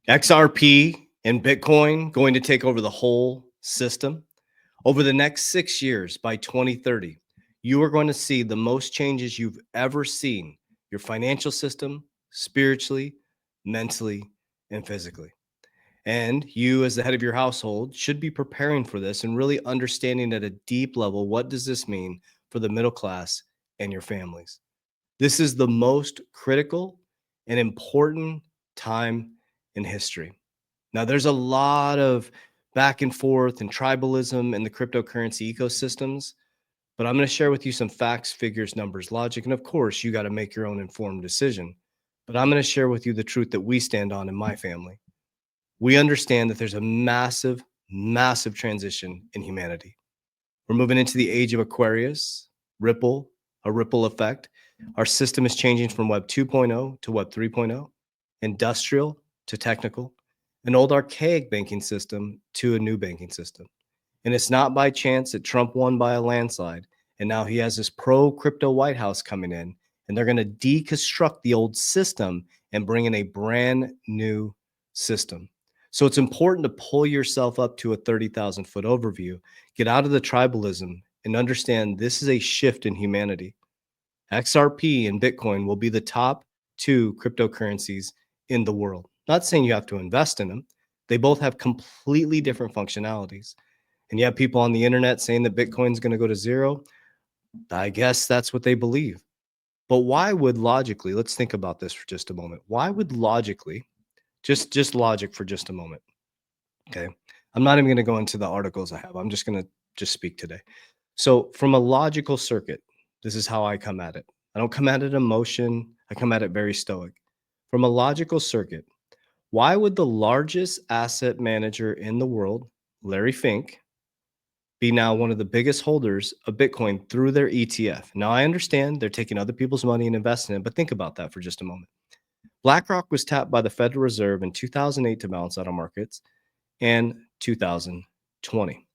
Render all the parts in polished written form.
XRP and Bitcoin going to take over the whole system. Over the next 6 years, by 2030, you are going to see the most changes you've ever seen, your financial system, spiritually, mentally, and physically. And you, as the head of your household, should be preparing for this and really understanding at a deep level, what does this mean for the middle class and your families? This is the most critical and important time in history. Now, there's a lot of back and forth and tribalism in the cryptocurrency ecosystems, but I'm going to share with you some facts, figures, numbers, logic. And of course, you got to make your own informed decision. But I'm going to share with you the truth that we stand on in my family. We understand that there's a massive, massive transition in humanity. We're moving into the age of Aquarius, a ripple effect. Our system is changing from Web 2.0 to Web 3.0, industrial to technical, an old archaic banking system to a new banking system. And it's not by chance that Trump won by a landslide. And now he has this pro crypto White House coming in, and they're going to deconstruct the old system and bring in a brand new system. So it's important to pull yourself up to a 30,000 foot overview, get out of the tribalism, and understand this is a shift in humanity. XRP and Bitcoin will be the top two cryptocurrencies in the world. Not saying you have to invest in them, they both have completely different functionalities. And you have people on the internet saying that Bitcoin's going to go to zero. I guess that's what they believe. But why would logically, let's think about this for just a moment. Why would logically, just logic for just a moment. Okay. I'm not even going to go into the articles I have. I'm just going to just speak today. So, from a logical circuit, this is how I come at it. I don't come at it emotion, I come at it very stoic. From a logical circuit, why would the largest asset manager in the world, Larry Fink, be now one of the biggest holders of Bitcoin through their ETF? Now, I understand they're taking other people's money and investing in it, but think about that for just a moment. BlackRock was tapped by the Federal Reserve in 2008 to balance out our markets and 2020.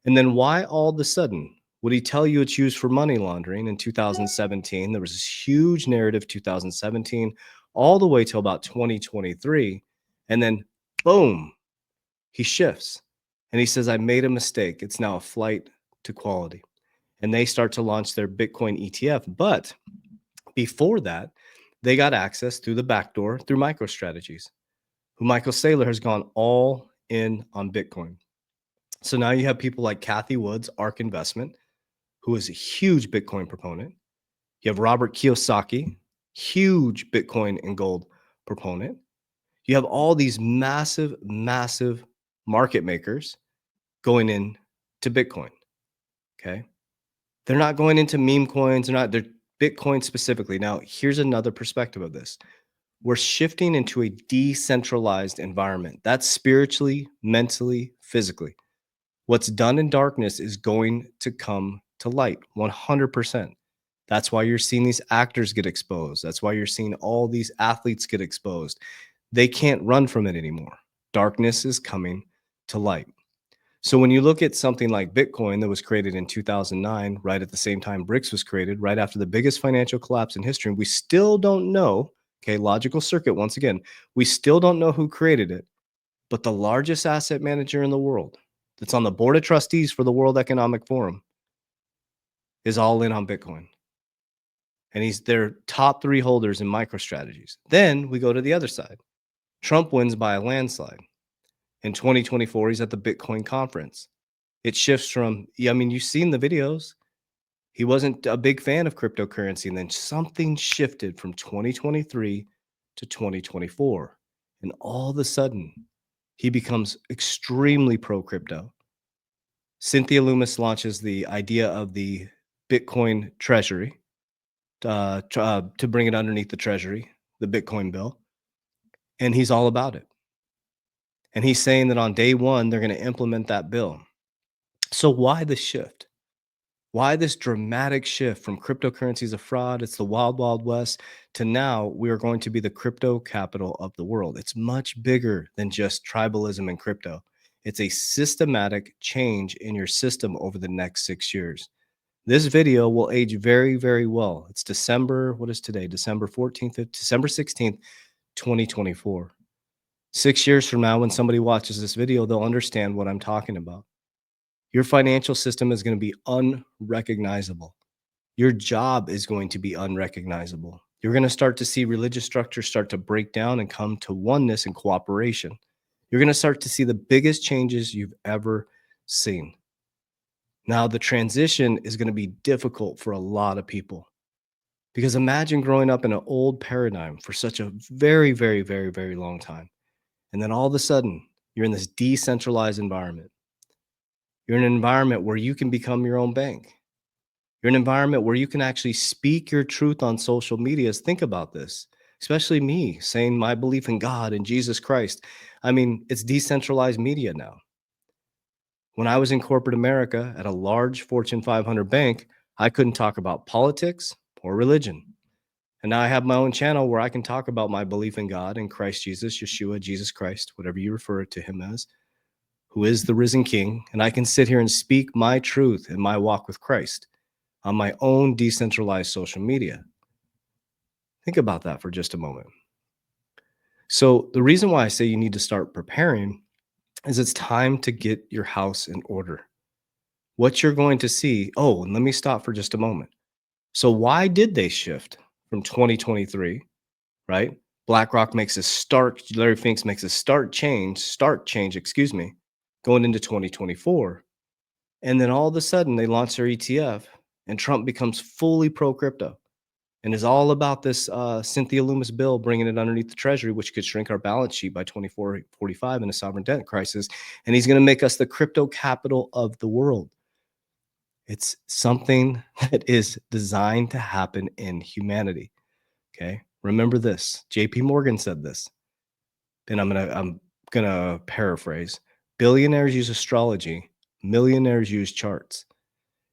And then why all of a sudden would he tell you it's used for money laundering in 2017? There was this huge narrative 2017 all the way till about 2023. And then boom, he shifts and he says, I made a mistake. It's now a flight to quality. And they start to launch their Bitcoin ETF. But before that, they got access through the back door through MicroStrategies, who Michael Saylor has gone all in on Bitcoin. So now you have people like Kathy Woods, ARK Investment, who is a huge Bitcoin proponent. You have Robert Kiyosaki, huge Bitcoin and gold proponent. You have all these massive, massive market makers going into Bitcoin. Okay. They're not going into meme coins. They're Bitcoin specifically. Now, here's another perspective of this. We're shifting into a decentralized environment. That's spiritually, mentally, physically. What's done in darkness is going to come to light 100%. That's why you're seeing these actors get exposed. That's why you're seeing all these athletes get exposed. They can't run from it anymore. Darkness is coming to light. So when you look at something like Bitcoin that was created in 2009, right at the same time BRICS was created, right after the biggest financial collapse in history, we still don't know, okay, logical circuit once again, we still don't know who created it, but the largest asset manager in the world that's on the board of trustees for the World Economic Forum is all in on Bitcoin. And he's their top three holders in MicroStrategies. Then we go to the other side. Trump wins by a landslide. In 2024, he's at the Bitcoin conference. It shifts from, you've seen the videos. He wasn't a big fan of cryptocurrency. And then something shifted from 2023 to 2024. And all of a sudden, he becomes extremely pro crypto. Cynthia Loomis launches the idea of the Bitcoin treasury to bring it underneath the treasury, the Bitcoin bill. And he's all about it. And he's saying that on day one, they're going to implement that bill. So why the shift? Why this dramatic shift from cryptocurrency is a fraud? It's the wild, wild west to now we are going to be the crypto capital of the world. It's much bigger than just tribalism and crypto. It's a systematic change in your system over the next 6 years. This video will age very, very well. It's December 14th, December 16th, 2024. 6 years from now, when somebody watches this video, they'll understand what I'm talking about. Your financial system is going to be unrecognizable. Your job is going to be unrecognizable. You're going to start to see religious structures start to break down and come to oneness and cooperation. You're going to start to see the biggest changes you've ever seen. Now, the transition is going to be difficult for a lot of people because imagine growing up in an old paradigm for such a very, very, very, very long time. And then all of a sudden, you're in this decentralized environment. You're in an environment where you can become your own bank. You're in an environment where you can actually speak your truth on social medias. Think about this, especially me saying my belief in God and Jesus Christ. I mean, it's decentralized media now. When I was in corporate America at a large Fortune 500 bank, I couldn't talk about politics or religion. And now I have my own channel where I can talk about my belief in God and Christ Jesus, Yeshua, Jesus Christ, whatever you refer to him as, who is the risen king. And I can sit here and speak my truth in my walk with Christ on my own decentralized social media. Think about that for just a moment. So, the reason why I say you need to start preparing is it's time to get your house in order. What you're going to see, oh, and let me stop for just a moment. So, why did they shift from 2023, right? BlackRock makes a Larry Finks makes a start change, excuse me, going into 2024. And then all of a sudden they launch their ETF and Trump becomes fully pro crypto and is all about this Cynthia Loomis bill, bringing it underneath the treasury, which could shrink our balance sheet by 2045 in a sovereign debt crisis. And he's going to make us the crypto capital of the world. It's something that is designed to happen in humanity. Okay. Remember this. JP Morgan said this. And I'm gonna paraphrase. Billionaires use astrology, millionaires use charts.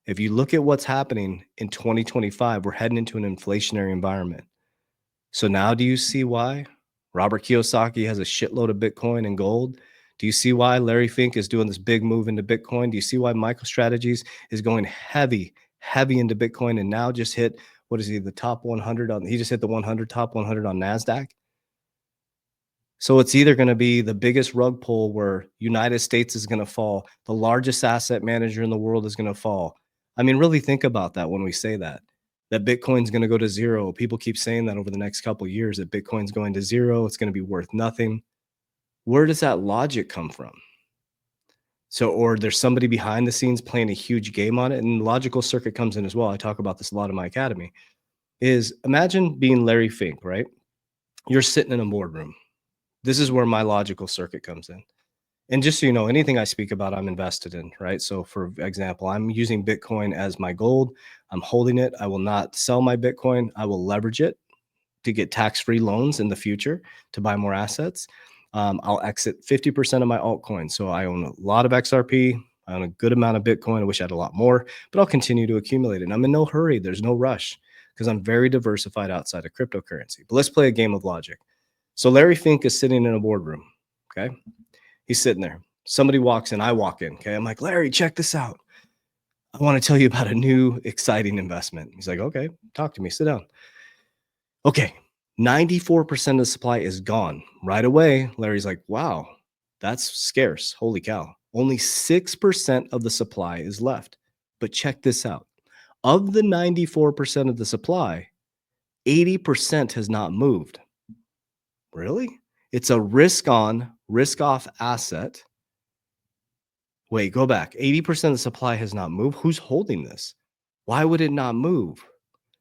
If you look at what's happening in 2025, we're heading into an inflationary environment. So now do you see why Robert Kiyosaki has a shitload of Bitcoin and gold? Do you see why Larry Fink is doing this big move into Bitcoin? Do you see why MicroStrategies is going heavy, heavy into Bitcoin and now just hit, what is he, the top 100 on, he just hit the 100, top 100 on NASDAQ? So it's either going to be the biggest rug pull where United States is going to fall, the largest asset manager in the world is going to fall. I mean, really think about that when we say that Bitcoin's going to go to zero. People keep saying that over the next couple of years that Bitcoin's going to zero, it's going to be worth nothing. Where does that logic come from? So, or there's somebody behind the scenes playing a huge game on it, and logical circuit comes in as well. I talk about this a lot in my academy. Is imagine being Larry Fink, right? You're sitting in a boardroom. This is where my logical circuit comes in. And just so you know, anything I speak about, I'm invested in, right? So, for example, I'm using Bitcoin as my gold. I'm holding it. I will not sell my Bitcoin. I will leverage it to get tax-free loans in the future to buy more assets. I'll exit 50% of my altcoins. So I own a lot of XRP. I own a good amount of Bitcoin. I wish I had a lot more, but I'll continue to accumulate it. And I'm in no hurry. There's no rush because I'm very diversified outside of cryptocurrency. But let's play a game of logic. So Larry Fink is sitting in a boardroom. Okay. He's sitting there. Somebody walks in. I walk in. Okay. I'm like, Larry, check this out. I want to tell you about a new exciting investment. He's like, okay, talk to me. Sit down. Okay. 94% of the supply is gone right away. Larry's like, wow, that's scarce. Holy cow. Only 6% of the supply is left. But check this out. Of the 94% of the supply, 80% has not moved. Really? It's a risk on, risk off asset. Wait, go back. 80% of the supply has not moved. Who's holding this? Why would it not move?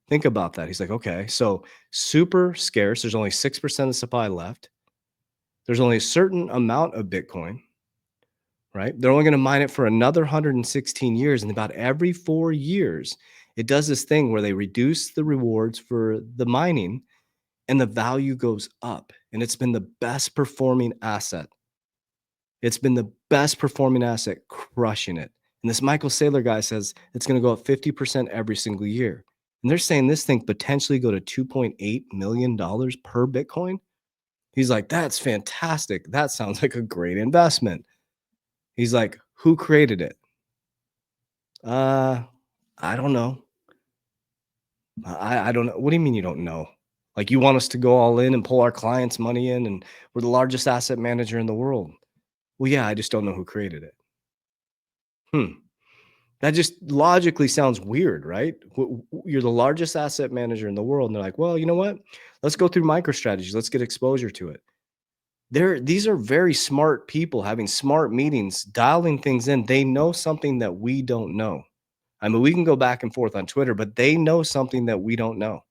Think about that. He's like, okay, so super scarce. There's only 6% of the supply left. There's only a certain amount of Bitcoin, right? They're only going to mine it for another 116 years. And about every 4 years, it does this thing where they reduce the rewards for the mining and the value goes up. And it's been the best performing asset. It's been the best performing asset, crushing it. And this Michael Saylor guy says it's going to go up 50% every single year. And they're saying this thing potentially go to $2.8 million per Bitcoin. He's like, that's fantastic. That sounds like a great investment. He's like, who created it? I don't know. I don't know. What do you mean you don't know? Like, you want us to go all in and pull our clients' money in, and we're the largest asset manager in the world. Well, yeah, I just don't know who created it. That just logically sounds weird, right? You're the largest asset manager in the world, and they're like, well, you know what? Let's go through MicroStrategies. Let's get exposure to it. These are very smart people having smart meetings, dialing things in. They know something that we don't know. I mean, we can go back and forth on Twitter, but they know something that we don't know.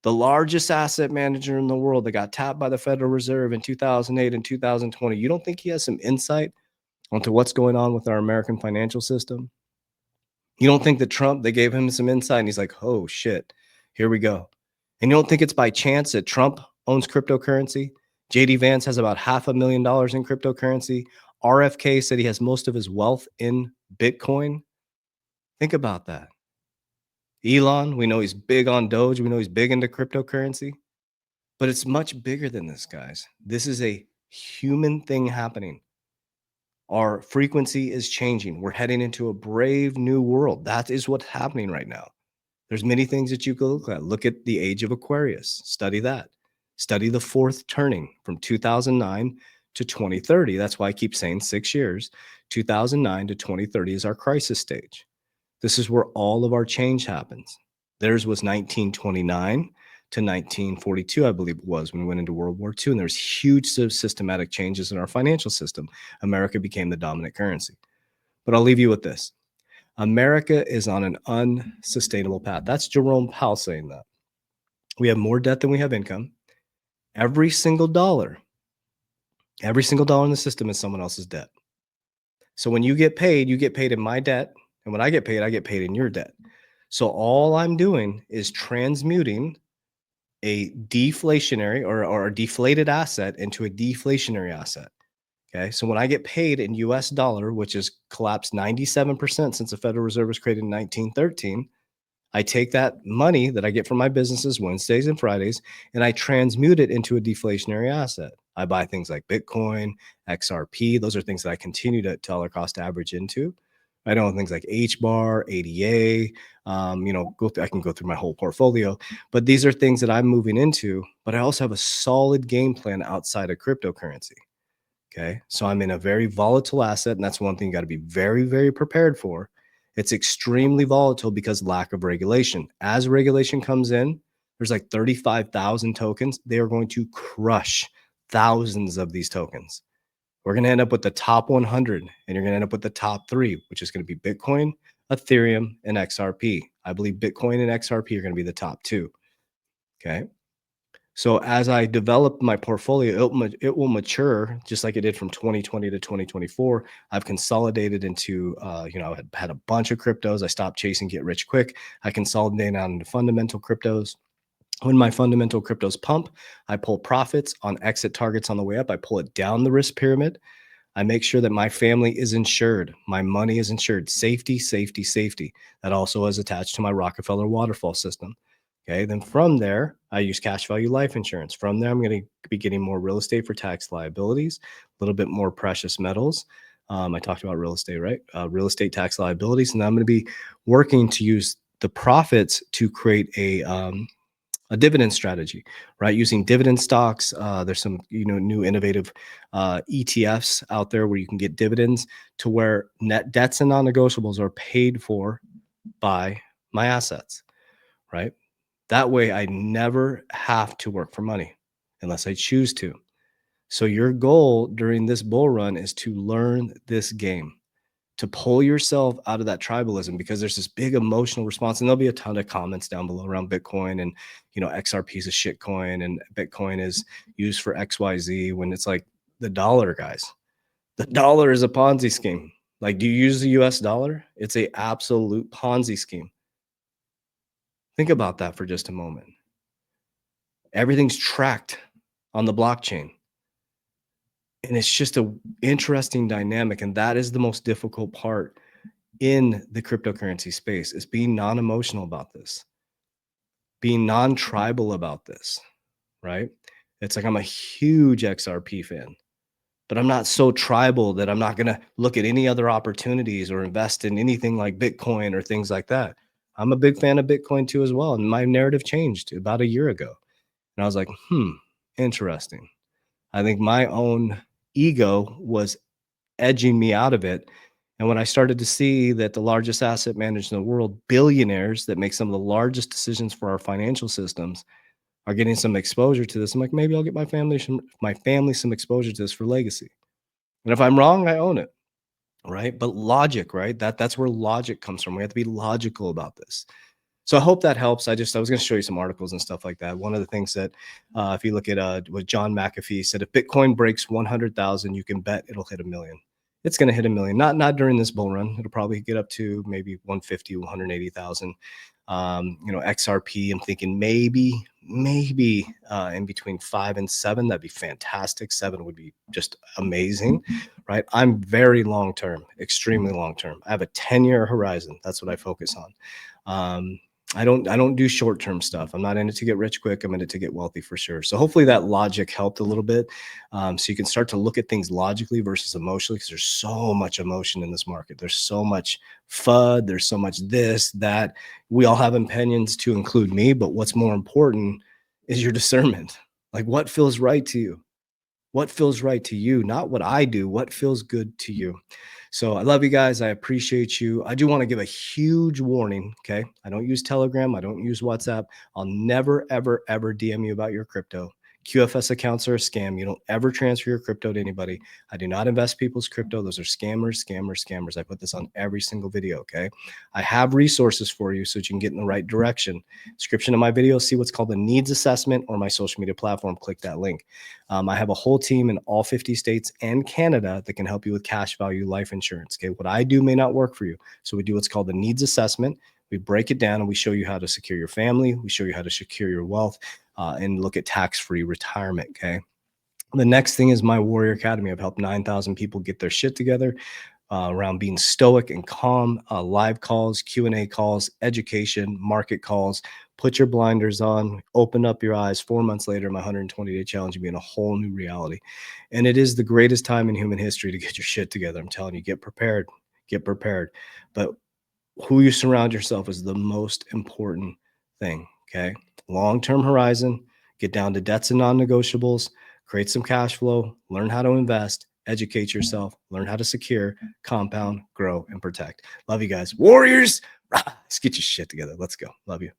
The largest asset manager in the world that got tapped by the Federal Reserve in 2008 and 2020. You don't think he has some insight onto what's going on with our American financial system? You don't think that Trump, they gave him some insight and he's like, oh shit, here we go. And you don't think it's by chance that Trump owns cryptocurrency? JD Vance has about $500,000 in cryptocurrency. RFK said he has most of his wealth in Bitcoin. Think about that. Elon, we know he's big on Doge. We know he's big into cryptocurrency, but it's much bigger than this, guys. This is a human thing happening. Our frequency is changing. We're heading into a brave new world. That is what's happening right now. There's many things that you could look at. Look at the age of Aquarius. Study that. Study the fourth turning from 2009 to 2030. That's why I keep saying 6 years. 2009 to 2030 is our crisis stage. This is where all of our change happens. Theirs was 1929 to 1942, I believe it was, when we went into World War II. And there's huge systematic changes in our financial system. America became the dominant currency. But I'll leave you with this. America is on an unsustainable path. That's Jerome Powell saying that. We have more debt than we have income. Every single dollar in the system is someone else's debt. So when you get paid in my debt. And when I get paid in your debt. So all I'm doing is transmuting a deflationary or a deflated asset into a deflationary asset. Okay. So when I get paid in US dollar, which has collapsed 97% since the Federal Reserve was created in 1913, I take that money that I get from my businesses Wednesdays and Fridays, and I transmute it into a deflationary asset. I buy things like Bitcoin, XRP. Those are things that I continue to dollar cost average into. I know things like HBAR, ADA, I can go through my whole portfolio, but these are things that I'm moving into, but I also have a solid game plan outside of cryptocurrency. Okay. So I'm in a very volatile asset. And that's one thing you got to be very, very prepared for. It's extremely volatile because lack of regulation. As regulation comes in, there's like 35,000 tokens. They are going to crush thousands of these tokens. We're going to end up with the top 100, and you're going to end up with the top 3, which is going to be Bitcoin, Ethereum, and XRP. I believe Bitcoin and XRP are going to be the top 2. Okay. So as I develop my portfolio, it will mature just like it did from 2020 to 2024. I've consolidated into, I had a bunch of cryptos. I stopped chasing get rich quick. I consolidated down into fundamental cryptos. When my fundamental cryptos pump, I pull profits on exit targets on the way up. I pull it down the risk pyramid. I make sure that my family is insured. My money is insured. Safety, safety, safety. That also is attached to my Rockefeller waterfall system. Okay. Then from there, I use cash value life insurance. From there, I'm going to be getting more real estate for tax liabilities, a little bit more precious metals. I talked about real estate, right? Real estate tax liabilities. And I'm going to be working to use the profits to create a dividend strategy, right? Using dividend stocks. There's some, new innovative ETFs out there where you can get dividends to where net debts and non-negotiables are paid for by my assets, right? That way I never have to work for money unless I choose to. So your goal during this bull run is to learn this game, to pull yourself out of that tribalism, because there's this big emotional response, and there'll be a ton of comments down below around Bitcoin and, XRP is a shit coin and Bitcoin is used for XYZ, when it's like the dollar, guys. The dollar is a Ponzi scheme. Like, do you use the US dollar? It's a absolute Ponzi scheme. Think about that for just a moment. Everything's tracked on the blockchain. And it's just an interesting dynamic. And that is the most difficult part in the cryptocurrency space, is being non-emotional about this, being non-tribal about this, right? It's like, I'm a huge XRP fan, but I'm not so tribal that I'm not going to look at any other opportunities or invest in anything like Bitcoin or things like that. I'm a big fan of Bitcoin too as well. And my narrative changed about a year ago. And I was like, interesting. I think my own ego was edging me out of it. And when I started to see that the largest asset managers in the world, billionaires that make some of the largest decisions for our financial systems, are getting some exposure to this, I'm like, maybe I'll get my family some exposure to this for legacy. And if I'm wrong, I own it, right? But logic, right? That's where logic comes from. We have to be logical about this. So I hope that helps. I was going to show you some articles and stuff like that. One of the things that, if you look at what John McAfee said, if Bitcoin breaks 100,000, you can bet it'll hit a million. It's going to hit a million. Not during this bull run. It'll probably get up to maybe 150, 180,000. XRP. I'm thinking maybe in between 5 and 7. That'd be fantastic. 7 would be just amazing, right? I'm very long term, extremely long term. I have a 10-year horizon. That's what I focus on. I don't do short-term stuff. I'm not in it to get rich quick. I'm in it to get wealthy for sure. So hopefully that logic helped a little bit. So you can start to look at things logically versus emotionally, because there's so much emotion in this market. There's so much FUD. There's so much this, that. We all have opinions, to include me, but what's more important is your discernment. Like, what feels right to you? What feels right to you? Not what I do, what feels good to you. So I love you guys. I appreciate you. I do want to give a huge warning. Okay. I don't use Telegram. I don't use WhatsApp. I'll never, ever, ever DM you about your crypto. QFS accounts are a scam. You don't ever transfer your crypto to anybody. I do not invest people's crypto. Those are scammers, scammers, scammers. I put this on every single video. Okay. I have resources for you so that you can get in the right direction. Description of my video, see what's called a needs assessment, or my social media platform. Click that link. I have a whole team in all 50 states and Canada that can help you with cash value life insurance. Okay. What I do may not work for you. So we do what's called a needs assessment. We break it down and we show you how to secure your family. We show you how to secure your wealth and look at tax-free retirement. Okay. The next thing is my Warrior Academy. I've helped 9,000 people get their shit together around being stoic and calm, live calls, Q&A calls, education, market calls. Put your blinders on, open up your eyes. 4 months later, my 120-day challenge will be in a whole new reality. And it is the greatest time in human history to get your shit together. I'm telling you, get prepared, get prepared. But who you surround yourself is the most important thing. Okay. Long-term horizon, get down to debts and non-negotiables, create some cash flow, learn how to invest, educate yourself, learn how to secure, compound, grow, and protect. Love you guys. Warriors, let's get your shit together. Let's go. Love you.